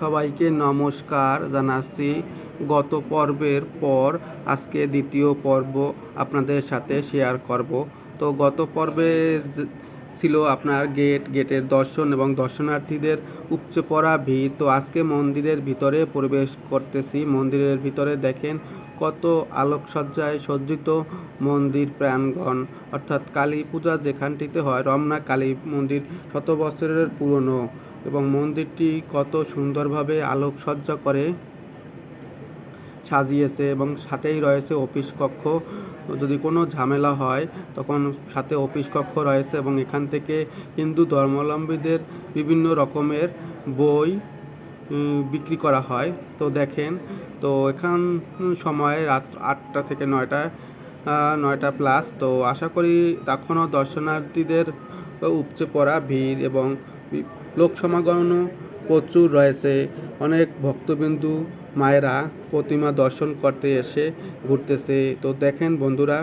সবাইকে নমস্কার জানাচ্ছি। গত পর্বের পর আজকে দ্বিতীয় পর্ব আপনাদের সাথে শেয়ার করব। তো গত পর্বে ছিল আপনার গেটের দর্শন এবং দর্শনার্থীদের উপচে পড়া ভিড়। তো আজকে মন্দিরের ভিতরে প্রবেশ করতেছি। মন্দিরের ভিতরে দেখেন কত আলোকসজ্জায় সজ্জিত মন্দির প্রাঙ্গণ, অর্থাৎ কালী পূজা যেখানটিতে হয়, রমনা কালী মন্দির 100 বছরের পুরনো এবং মন্দিরটি কত সুন্দরভাবে আলোকসজ্জা করে সাজিয়েছে এবং সাথেই রয়েছে অফিস কক্ষ। যদি কোনো ঝামেলা হয় তখন সাথে অফিস কক্ষ রয়েছে এবং এখান থেকে হিন্দু ধর্মাবলম্বীদের বিভিন্ন রকমের বই বিক্রি করা হয়। তো দেখেন, তো এখান সময় রাত 8টা থেকে 9টা প্লাস। তো আশা করি তখনও দর্শনার্থীদের উপচে পড়া ভিড় এবং লোক সমাগমও প্রচুর রয়েছে। অনেক ভক্তবিন্দু মায়েরা প্রতিমা দর্শন করতে এসে ঘুরতেছে। তো দেখেন বন্ধুরা,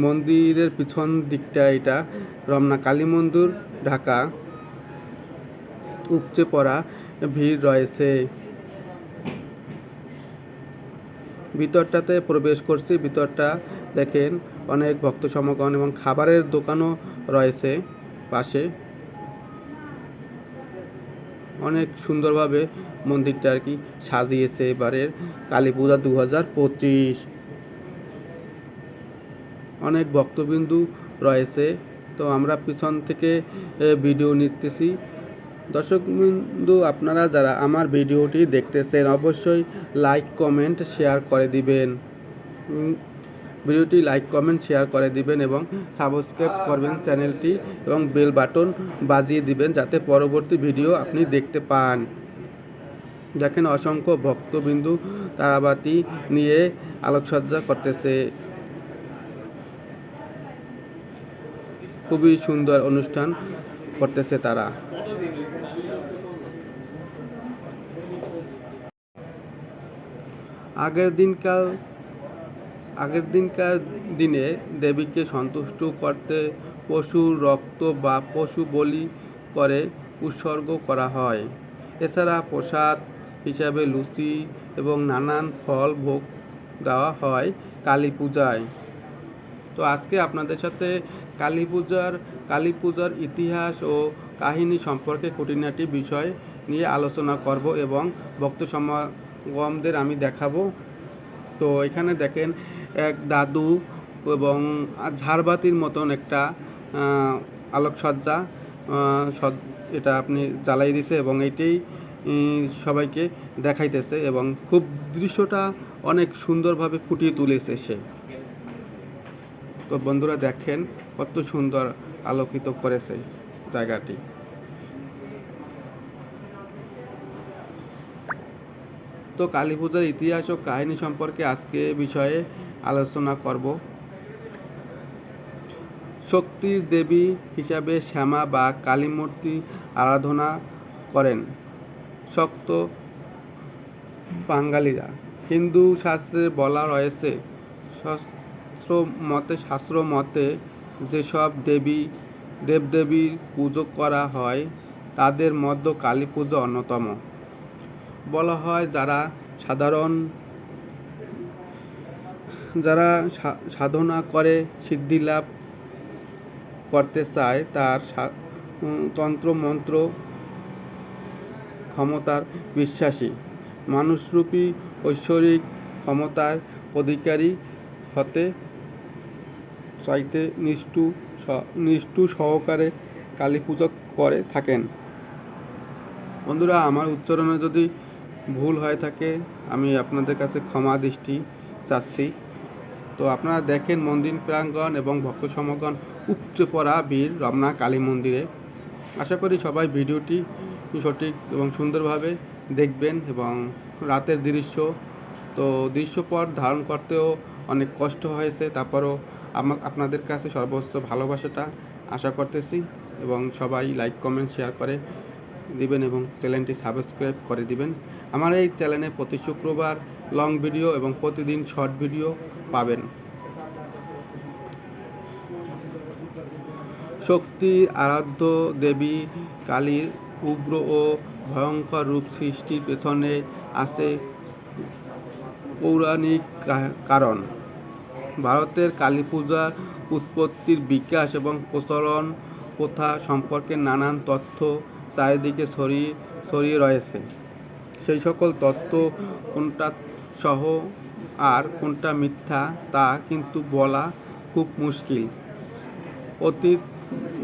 মন্দিরের পিছন দিকটা এটা রমনা কালী মন্দির, ঢাকা। উপচে পড়া ভিড় রয়েছে। ভিতরটাতে প্রবেশ করছি। ভিতরটা দেখেন অনেক ভক্ত সমাগম এবং খাবারের দোকানও রয়েছে পাশে। অনেক সুন্দরভাবে মন্দিরটা আর কি সাজিয়েছে এবারের কালী পূজা 2025। অনেক ভক্তবিন্দু রয়েছে। তো আমরা পিছন থেকে ভিডিও নিতেছি। দর্শকবিন্দু, আপনারা যারা আমার ভিডিওটি দেখতেছেন অবশ্যই লাইক কমেন্ট শেয়ার করে দিবেন। ভিডিওটি লাইক কমেন্ট শেয়ার করে দিবেন এবং সাবস্ক্রাইব করবেন চ্যানেলটি এবং বেল বাটন বাজিয়ে দিবেন যাতে পরবর্তী ভিডিও আপনি দেখতে পান। দেখেন অসংখ্য ভক্তবিন্দু তারাবাতি নিয়ে আলোকসজ্জা করতেছে। খুবই সুন্দর অনুষ্ঠান করতেছে তারা। আগের দিনকার দিনে দেবীকে সন্তুষ্ট করতে পশুর রক্ত বা পশু বলি করে উৎসর্গ করা হয়। এছাড়া প্রসাদ হিসাবে লুচি এবং নানান ফল ভোগ দেওয়া হয় কালী পূজায়। তো আজকে আপনাদের সাথে কালী পূজার ইতিহাস ও কাহিনী সম্পর্কে খুঁটিনাটি বিষয় নিয়ে আলোচনা করব এবং ভক্ত সমাগমদের আমি দেখাবো। তো এখানে দেখেন এক দাদু এবং ঝাড়বাতির মতন একটা আলোকসজ্জা এটা আপনি জ্বালাই দিছে এবং এইটাই সবাইকে দেখাইতেছে এবং খুব দৃশ্যটা অনেক সুন্দরভাবে ফুটিয়ে তুলেছে সে। তো বন্ধুরা দেখেন কত সুন্দর আলোকিত করেছে জায়গাটি। তো কালী পূজার ইতিহাস ও কাহিনী সম্পর্কে আজকে বিষয়ে আলোচনা করব। শক্তির দেবী হিসাবে শ্যামা বা কালী মূর্তি আরাধনা করেন শক্ত বাঙালিরা। হিন্দু শাস্ত্রে বলা রয়েছে, শাস্ত্র মতে যেসব দেবদেবীর পুজো করা হয় তাদের মধ্যে কালী পুজো অন্যতম। বলা হয় যারা সাধনা করে সিদ্ধি লাভ করতে চায় তার তন্ত্রমন্ত্র ক্ষমতার বিশ্বাসী, মানুষরূপী ঐশ্বরিক ক্ষমতার অধিকারী হতে চাইতে নিষ্ঠু সহকারে কালী পূজা করে থাকেন। বন্ধুরা, আমার উচ্চারণে যদি ভুল হয়ে থাকে আমি আপনাদের কাছে ক্ষমা দৃষ্টি চাচ্ছি। তো আপনারা দেখেন মন্দির প্রাঙ্গণ এবং ভক্ত সমাগম উপচে পড়া ভিড় রমনা কালী মন্দিরে। আশা করি সবাই ভিডিওটি সঠিক এবং সুন্দরভাবে দেখবেন এবং রাতের তো দৃশ্যপট ধারণ করতেও অনেক কষ্ট হয়েছে। তারপরও আপনাদের কাছে সর্বোচ্চ ভালোবাসাটা আশা করতেছি এবং সবাই লাইক কমেন্ট শেয়ার করে দিবেন এবং চ্যানেলটি সাবস্ক্রাইব করে দিবেন। আমার এই চ্যানেলে প্রতি শুক্রবার লং ভিডিও এবং প্রতিদিন শর্ট ভিডিও পাবেন। শক্তির আরাধ্য দেবী কালীর উগ্র ও ভয়ঙ্কর রূপ সৃষ্টির পেছনে আছে পৌরাণিক কারণ। ভারতের কালী পূজার উৎপত্তির বিকাশ এবং প্রচলন প্রথা সম্পর্কে নানান তথ্য চারিদিকে ছড়িয়ে রয়েছে। সেই সকল তথ্য কোনটা সহ আর কোনটা মিথ্যা তা কিন্তু বলা খুব মুশকিল। অতীত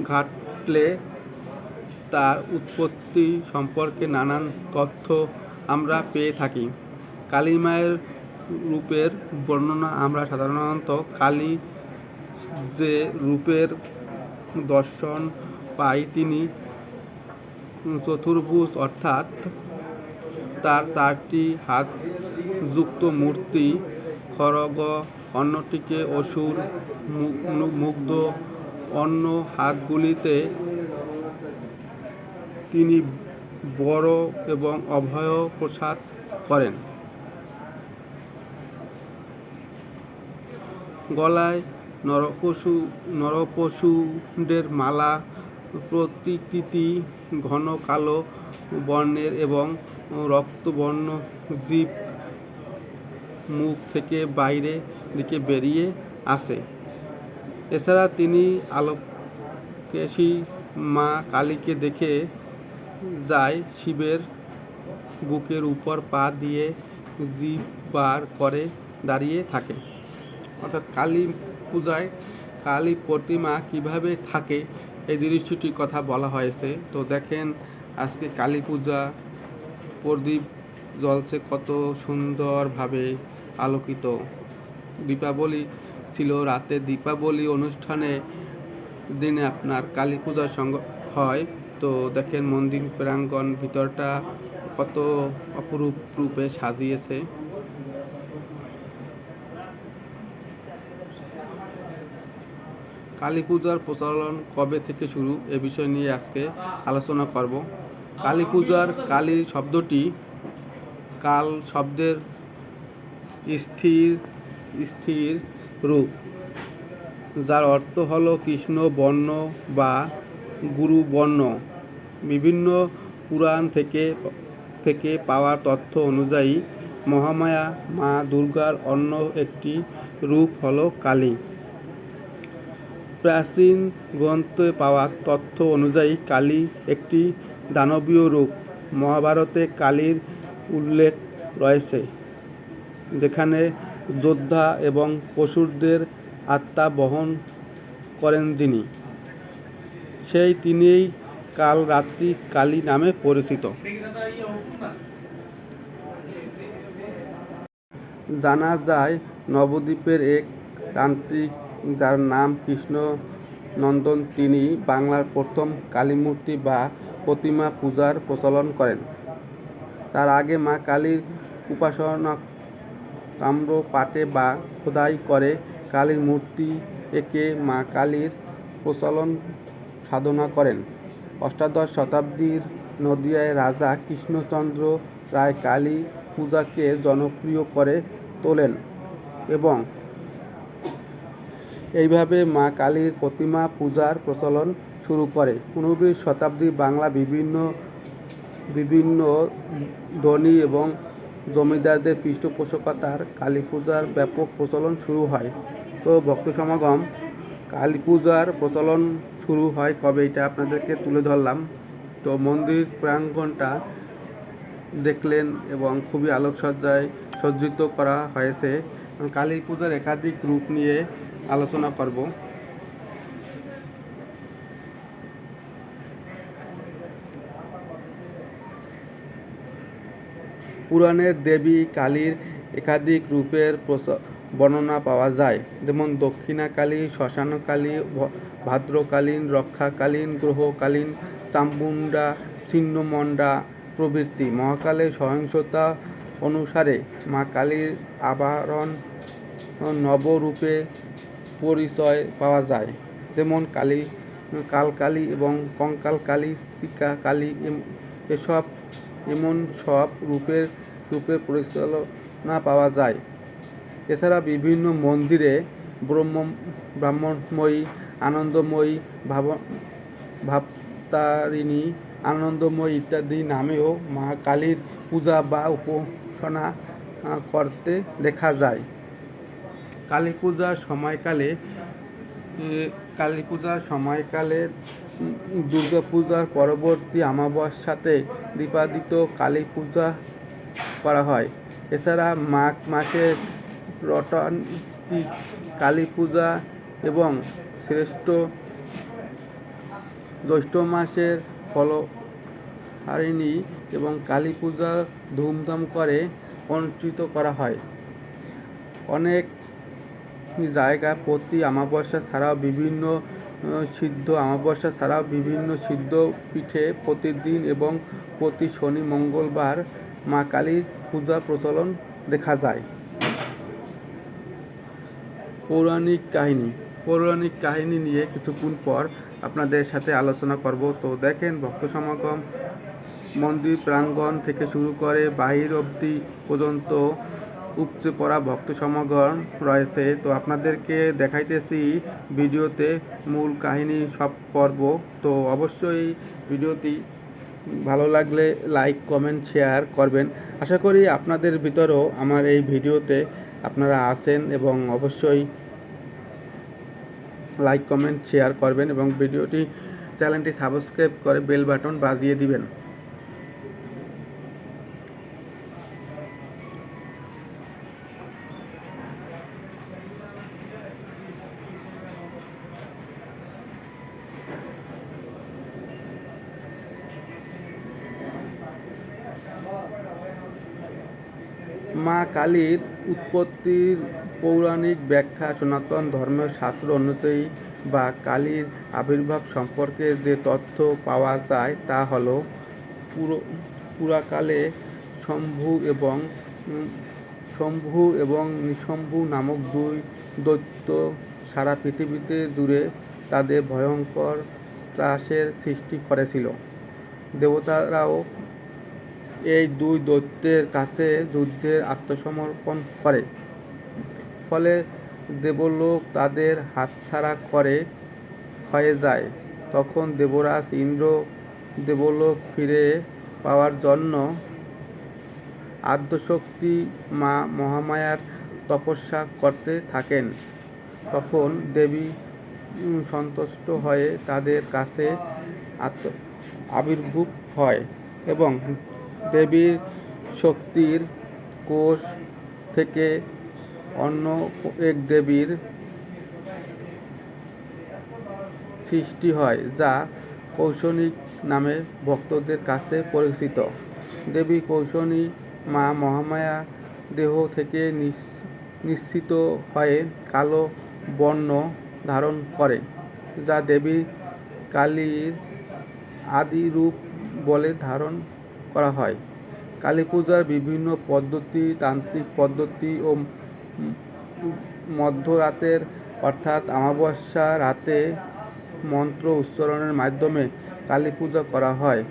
ঘাটলে তার উৎপত্তি সম্পর্কে নানান তথ্য আমরা পেয়ে থাকি। কালী মায়ের রূপের বর্ণনা আমরা সাধারণত কালী যে রূপের দর্শন পাই তিনি চতুর্ভুজ, অর্থাৎ তার 4টি হাতযুক্ত মূর্তি, খড়গ, অন্যটিকে অসুর মুগ্ধ, অন্য হাতগুলিতে তিনি বড় এবং অভয় প্রসাদ করেন। গলায় নরপশুদের মালা, প্রতিকৃতি ঘন কালো বর্ণের এবং রক্তবর্ণ, জীব মুখ থেকে বাইরে দিকে বেরিয়ে আসে। এছাড়া তিনি আলোকেশী মা কালীকে দেখে যায় শিবের বুকের উপর পা দিয়ে জিভ বার করে দাঁড়িয়ে থাকে। অর্থাৎ কালী পূজায় কালী প্রতিমা কিভাবে থাকে এই দৃশ্যটির কথা বলা হয়েছে। তো দেখেন আজকে কালী পূজা, প্রদীপ জ্বলছে কত সুন্দরভাবে আলোকিত। দীপাবলি ছিল রাতে, দীপাবলি অনুষ্ঠানে দিনে আপনার কালী পূজার সঙ্গ হয়। তো দেখেন মন্দির প্রাঙ্গণ ভিতরটা কত অপরূপ রূপে সাজিয়েছে। কালী পূজার প্রচলন কবে থেকে শুরু এ বিষয় নিয়ে আজকে আলোচনা করব। কালী পূজার কালী শব্দটি কাল শব্দের স্থির রূপ, যার অর্থ হল কৃষ্ণ বর্ণ বা গুরু বর্ণ। বিভিন্ন পুরাণ থেকে পাওয়া তথ্য অনুযায়ী মহামায়া মা দুর্গার অন্য একটি রূপ হল কালী। প্রাচীন গ্রন্থে পাওয়া তথ্য অনুযায়ী কালী একটি দানবীয় রূপ। মহাভারতে কালীর উল্লেখ রয়েছে, যেখানে যোদ্ধা এবং অসুরদের আত্মা বহন করেন যিনি, তিনিই কালরাত্রি কালী নামে পরিচিত। জানা যায় নবদ্বীপের এক তান্ত্রিক, যার নাম কৃষ্ণ নন্দন, তিনি বাংলার প্রথম কালীমূর্তি বা প্রতিমা পূজার প্রচলন করেন। তার আগে মা কালীর উপাসনা তাম্র পাটে বা খোদাই করে কালীর মূর্তি এঁকে মা কালীর প্রচলন সাধনা করেন। অষ্টাদশ শতাব্দীর নদিয়ায় রাজা কৃষ্ণচন্দ্র রায় কালী পূজাকে জনপ্রিয় করে তোলেন এবং এইভাবে মা কালীর প্রতিমা পূজার প্রচলন শুরু করে। 19 শতাব্দী বাংলা বিভিন্ন ধনী এবং জমিদারদের পৃষ্ঠপোষকতার কালী পূজার ব্যাপক প্রচলন শুরু হয়। তো ভক্ত সমাগম, কালী পূজার প্রচলন শুরু হয় কবে এটা আপনাদেরকে তুলে ধরলাম। তো মন্দির প্রাঙ্গণটা দেখলেন এবং খুবই আলোকসজ্জায় সজ্জিত করা হয়েছে। কালী পূজার একাধিক রূপ নিয়ে আলোচনা করব। পুরাণের দেবী কালীর একাধিক রূপের বর্ণনা পাওয়া যায়, যেমন দক্ষিণাকালী, শ্মশানকালী, ভাদ্রকালীন, রক্ষাকালীন, গ্রহকালীন, চামুণ্ডা, ছিন্নমণ্ডা প্রভৃতি। মহাকালের সহিংসতা অনুসারে মা কালীর আবারণ নবরূপে পরিচয় পাওয়া যায়, যেমন কালকালী এবং কঙ্কালকালী, শিকা কালী। এমন সব রূপের পরিচালনা পাওয়া যায়। এছাড়া বিভিন্ন মন্দিরে ব্রাহ্মণময়ী, আনন্দময়ী, ভাবতারিণী আনন্দময়ী ইত্যাদি নামেও মা কালীর পূজা বা উপাসনা করতে দেখা যায়। কালী পূজার সময়কালে দুর্গাপূজার পরবর্তী অমাবস্যাতে দীপান্বিত কালী পূজা করা হয়। এছাড়া মাঘ মাসে রটন্তী কালী পূজা এবং জ্যৈষ্ঠ মাসের ফলহারিণী এবং কালী পূজা ধুমধাম করে অনুষ্ঠিত করা হয়। অনেক জায়গা প্রতি অমাবস্যা ছাড়াও বিভিন্ন সিদ্ধ পীঠে প্রতিদিন এবং প্রতি শনি মঙ্গলবার মা কালীর পূজা প্রচলন দেখা যায়। পৌরাণিক কাহিনী নিয়ে কিছুক্ষণ পর আপনাদের সাথে আলোচনা করব। তো দেখেন, ভক্ত সমাগম মন্দির প্রাঙ্গণ থেকে শুরু করে বাহির অবধি পর্যন্ত উপচে পড়া ভক্ত সমাগম রয়েছে। তো আপনাদেরকে দেখাইতেছি ভিডিওতে মূল কাহিনী সব পর্ব। তো অবশ্যই ভিডিওটি ভালো লাগলে লাইক, কমেন্ট, শেয়ার করবেন। আশা করি আপনাদের ভিতরেও আমার এই ভিডিওতে আপনারা আছেন এবং অবশ্যই লাইক, কমেন্ট, শেয়ার করবেন এবং চ্যানেলটি সাবস্ক্রাইব করে বেল বাটন বাজিয়ে দিবেন। মা কালীর উৎপত্তির পৌরাণিক ব্যাখ্যা সনাতন ধর্মের শাস্ত্র অনুযায়ী বা কালীর আবির্ভাব সম্পর্কে যে তথ্য পাওয়া যায় তা হল, পুরাকালে শম্ভু এবং নিঃশম্ভু নামক দুই দৈত্য সারা পৃথিবীতে জুড়ে তাদের ভয়ঙ্কর ত্রাসের সৃষ্টি করেছিল। দেবতারাও এই দুই দৈত্যের কাছে যুদ্ধে আত্মসমর্পণ করে। ফলে দেবলোক তাদের হাতছাড়া হয়ে যায়। তখন দেবরাজ ইন্দ্র দেবলোক ফিরে পাওয়ার জন্য আদ্যশক্তি মা মহামায়ার তপস্যা করতে থাকেন। তখন দেবী সন্তুষ্ট হয়ে তাদের কাছে আবির্ভূত হয় এবং দেবীর শক্তির কোষ থেকে অন্য এক দেবীর সৃষ্টি হয়, যা কৌশনী নামে ভক্তদের কাছে পরিচিত। দেবী কৌশনী মা মহামায়া দেহ থেকে নিঃসৃত হয়ে কালো বর্ণ ধারণ করে, যা দেবী কালীর আদি রূপ বলে ধারণ করা হয়। কালী পূজার বিভিন্ন পদ্ধতি, তান্ত্রিক পদ্ধতি ও মধ্যরাতের অর্থাৎ অমাবস্যা রাতে মন্ত্র উচ্চারণের মাধ্যমে কালী পূজা করা হয়।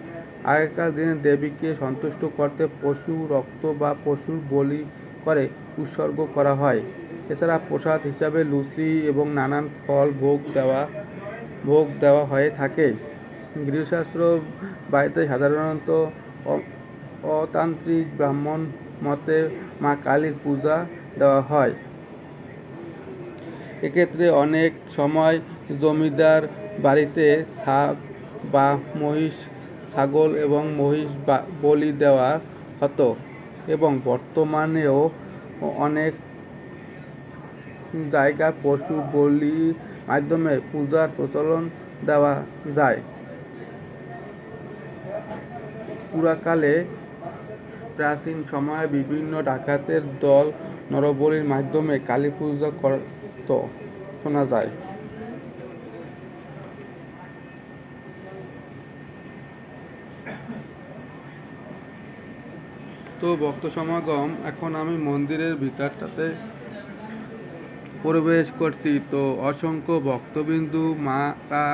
আগেকার দিনে দেবীকে সন্তুষ্ট করতে পশু রক্ত বা পশুর বলি করে উৎসর্গ করা হয়। এছাড়া প্রসাদ হিসাবে লুচি এবং নানান ফল ভোগ দেওয়া হয়ে থাকে। গৃহস্থ বাড়িতে সাধারণত অতান্ত্রিক ব্রাহ্মণ মতে মা কালীর পূজা দেওয়া হয়। এক্ষেত্রে অনেক সময় জমিদার বাড়িতে বা ছাগল এবং মহিষ বলি দেওয়া হতো এবং বর্তমানেও অনেক জায়গায় পশু বলির মাধ্যমে পূজার প্রচলন দেখা যায়। পুরাকালে প্রাচীন সময়ে বিভিন্ন ডাকাতের দল নরবলির মাধ্যমে কালী পূজা করত শোনা যায়। তো ভক্ত সমাগম, এখন আমি মন্দিরের ভিতরটাতে প্রবেশ করছি। তো অসংখ্য ভক্তবিন্দু মারা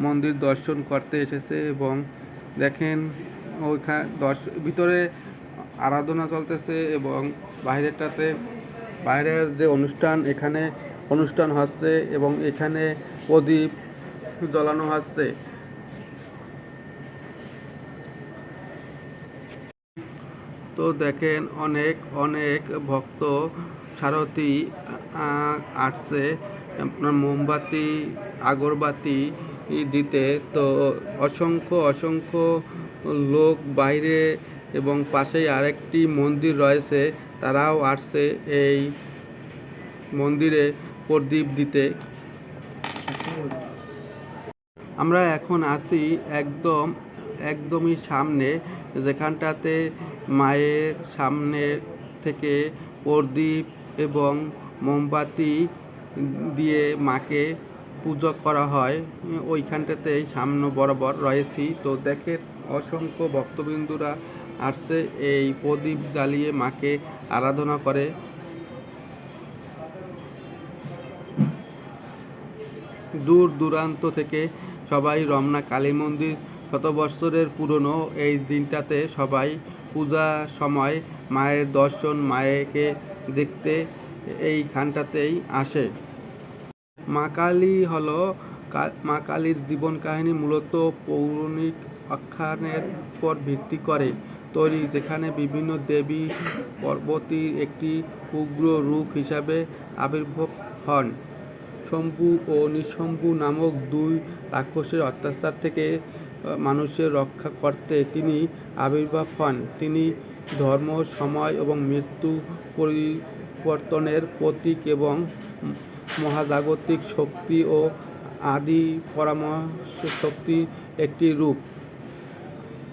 মন্দির দর্শন করতে এসেছে এবং দেখেন ভিতরে আরাধনা চলতেছে এবং বাইরের যে এখানে অনুষ্ঠান হচ্ছে এবং এখানে প্রদীপ জ্বালানো হচ্ছে। তো দেখেন অনেক অনেক ভক্ত সারথি আসছে আপনার মোমবাতি আগরবাতি দিতে। তো অসংখ্য অসংখ্য লোক বাইরে এবং পাশেই আরেকটি মন্দির রয়েছে, তারাও আসছে এই মন্দিরে প্রদীপ দিতে। আমরা এখন আছি একদমই সামনে, যেখানটাতে মায়ের সামনে থেকে প্রদীপ এবং মোমবাতি দিয়ে মাকে পুজো করা হয়, ওইখানটাতেই সামনে বরাবর রয়েছি। তো দেখেন অসংখ্য ভক্তবৃন্দুরা আসছে এই প্রদীপ জ্বালিয়ে মাকে আরাধনা করে। দূর দূরান্ত থেকে সবাই রমনা কালী মন্দির, শত বৎসরের পুরনো এই দিনটাতে সবাই পূজার সময় মায়ের দর্শন, মায়েকে দেখতে এইখানটাতেই আসে। মা কালী হলো মা কালীর জীবন কাহিনী মূলত পৌরাণিক আখ্যানের উপর ভিত্তি করে তৈরি, যেখানে বিভিন্ন দেবী পার্বতীর একটি উগ্র রূপ হিসাবে আবির্ভাব হন। শম্ভু ও নিঃশম্ভু নামক দুই রাক্ষসের অত্যাচার থেকে মানুষের রক্ষা করতে তিনি আবির্ভাব হন। তিনি ধর্ম, সময় এবং মৃত্যু পরিবর্তনের প্রতীক এবং মহাজাগতিক শক্তি ও আদি পরামর্শ শক্তির একটি রূপ।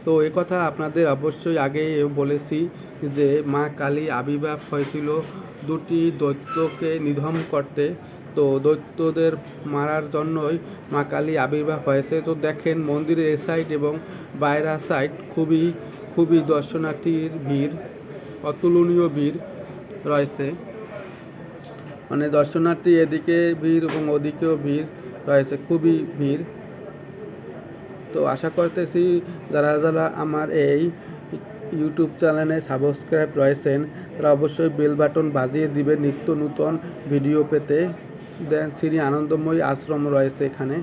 তো একথা আপনাদের অবশ্যই আগে বলেছি যে মা কালী আবির্ভাব হয়েছিল দুটি দৈত্যকে নিধন করতে। তো দৈত্যদের মারার জন্যই মা কালী আবির্ভাব হয়েছে। তো দেখেন মন্দিরের এ সাইড এবং বাইরা সাইড খুবই দর্শনার্থীর ভিড়, অতুলনীয় ভিড় রয়েছে। মানে দর্শনার্থী এদিকে ভিড় এবং ওদিকেও ভিড় রয়েছে, খুবই ভিড়। তো আশা করতেছি যারা যারা আমার এই ইউটিউব চ্যানেলে সাবস্ক্রাইব রয়েছেন তারা অবশ্যই বেল বাটন বাজিয়ে দিবেন নিত্য নূতন ভিডিও পেতে। দেন শ্রী আনন্দময়ী আশ্রম রয়েছে এখানে।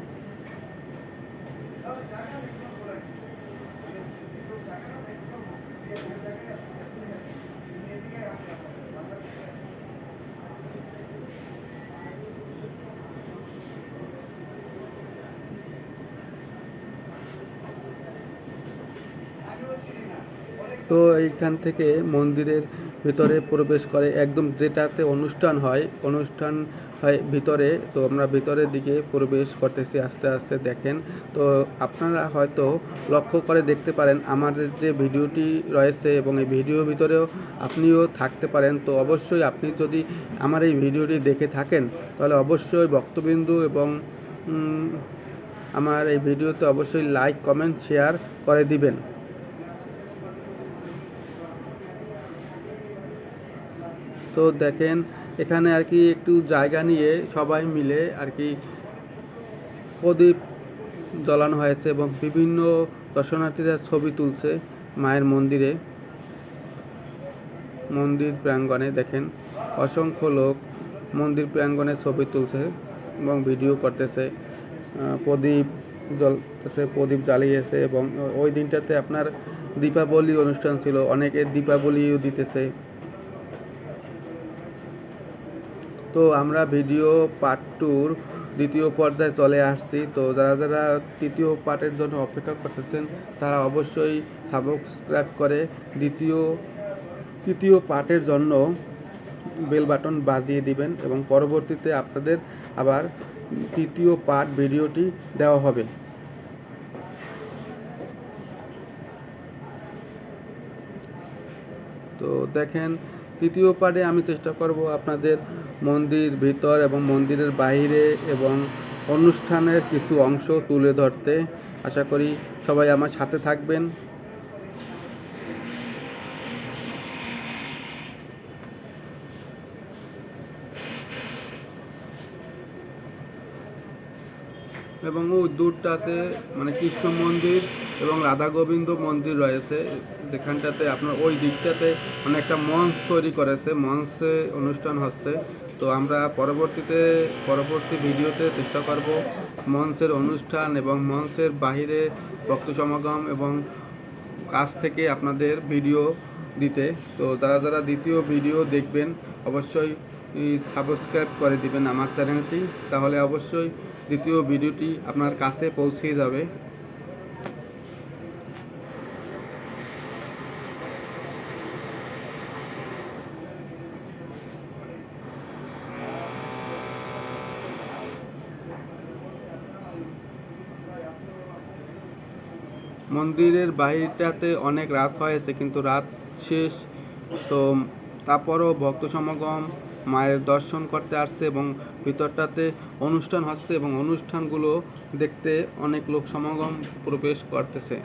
তো এইখান থেকে মন্দিরের ভিতরে প্রবেশ করে একদম যেটাতে অনুষ্ঠান হয় ভিতরে। তো আমরা ভিতরের দিকে প্রবেশ করতেছি আস্তে আস্তে। দেখেন তো আপনারা হয়তো লক্ষ্য করে দেখতে পারেন আমাদের যে ভিডিওটি রয়েছে এবং এই ভিডিওর ভিতরেও আপনিও থাকতে পারেন। তো অবশ্যই আপনি যদি আমার এই ভিডিওটি দেখে থাকেন তাহলে অবশ্যই ভক্তবিন্দু এবং আমার এই ভিডিওতে অবশ্যই লাইক, কমেন্ট, শেয়ার করে দিবেন। তো দেখেন এখানে আর কি একটু জায়গা নিয়ে সবাই মিলে আর কি প্রদীপ জ্বালানো হয়েছে এবং বিভিন্ন দর্শনার্থীরা ছবি তুলছে মায়ের মন্দির প্রাঙ্গণে। দেখেন অসংখ্য লোক মন্দির প্রাঙ্গণে ছবি তুলছে এবং ভিডিও করতেছে, প্রদীপ জ্বলতেছে, প্রদীপ জ্বালিয়েছে। এবং ওই দিনটাতে আপনার দীপাবলি অনুষ্ঠান ছিল, অনেকে দীপাবলিও দিতেছে। তো আমরা ভিডিও পার্ট 2 দ্বিতীয় পর্যায়ে চলে আসছি। তো যারা যারা তৃতীয় পার্টের জন্য অপেক্ষা করতেছেন তারা অবশ্যই সাবস্ক্রাইব করে তৃতীয় পার্টের জন্য বেল বাটন বাজিয়ে দিবেন এবং পরবর্তীতে আপনাদের আবার তৃতীয় পার্ট ভিডিওটি দেওয়া হবে। তো দেখেন তৃতীয় পার্টে আমি চেষ্টা করব আপনাদের মন্দির ভিতর এবং মন্দিরের বাইরে এবং অনুষ্ঠানের কিছু অংশ তুলে ধরতে। আশা করি সবাই আমার সাথে থাকবেন। এবং ওই দূরটাতে মানে কৃষ্ণ মন্দির এবং রাধা গোবিন্দ মন্দির রয়েছে, যেখানটাতে আপনার ওই দিকটাতে মানে একটা মঞ্চ তৈরি করেছে, মঞ্চে অনুষ্ঠান হচ্ছে। তো আমরা পরবর্তী ভিডিওতে চেষ্টা করব মঞ্চের অনুষ্ঠান এবং মঞ্চের বাহিরে ভক্ত সমাগম এবং কাছ থেকে আপনাদের ভিডিও দিতে। তো যারা যারা দ্বিতীয় ভিডিও দেখবেন অবশ্যই সাবস্ক্রাইব করে দিবেন আমার চ্যানেলটি, তাহলে অবশ্যই দ্বিতীয় ভিডিওটি আপনার কাছে পৌঁছে যাবে। মন্দিরের বাহিরটাতে অনেক রাত হয়েছে, কিন্তু রাত শেষ। তো তারপরও ভক্ত সমাগম মায়ের দর্শন করতে আসছে এবং ভিতরটাতে অনুষ্ঠান হচ্ছে এবং অনুষ্ঠানগুলো দেখতে অনেক লোক সমাগম প্রবেশ করতেছে।